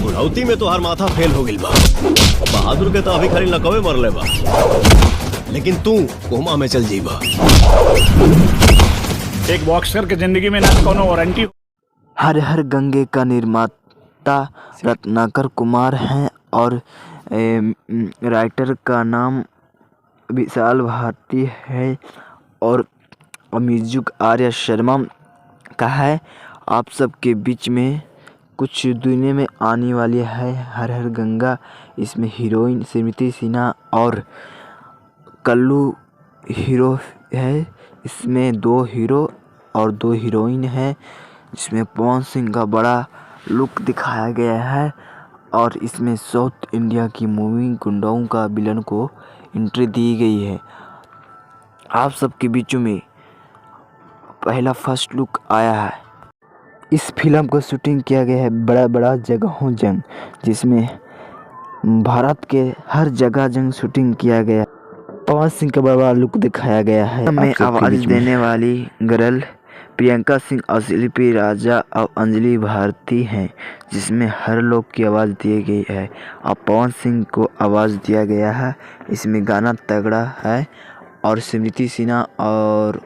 बुढ़ौती में तो हर माथा फेल हो गिल बा। बहादुर के तो अभी खाली लकवे मरले बा, लेकिन तू कोमा में चल जीबा। एक बॉक्सर के जिंदगी में ना कोनो वारंटी। हर हर गंगे का निर्माता रत्नाकर कुमार हैं और राइटर का नाम विशाल भारती है और म्यूजिक आर्या शर्मा का है। आप सबके बीच में कुछ दुनिया में आने वाली है हर हर गंगा। इसमें हीरोइन स्मृति सिन्हा और कल्लू हीरो है। इसमें 2 हीरो और 2 हीरोइन है, जिसमें पवन सिंह का बड़ा लुक दिखाया गया है और इसमें साउथ इंडिया की मूवी गुंडाओं का विलन को एंट्री दी गई है। आप सबके बीचों में पहला फर्स्ट लुक आया है। इस फिल्म को शूटिंग किया गया है बड़ा बड़ा जगहों जंग, जिसमें भारत के हर जगह जंग शूटिंग किया गया। पवन सिंह का बड़ा लुक दिखाया गया है। मैं आवाज़ देने वाली गर्ल प्रियंका सिंह और शिल्पी राजा और अंजलि भारती हैं, जिसमें हर लोग की आवाज़ दी गई है और पवन सिंह को आवाज़ दिया गया है। इसमें गाना तगड़ा है और स्मृति सिन्हा और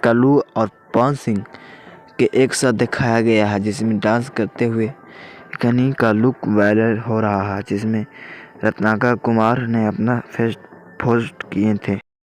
कल्लू और पवन सिंह के एक साथ दिखाया गया है, जिसमें डांस करते हुए कहीं का लुक वायरल हो रहा है, जिसमें रत्नाकर कुमार ने अपना फेस पोस्ट किए थे।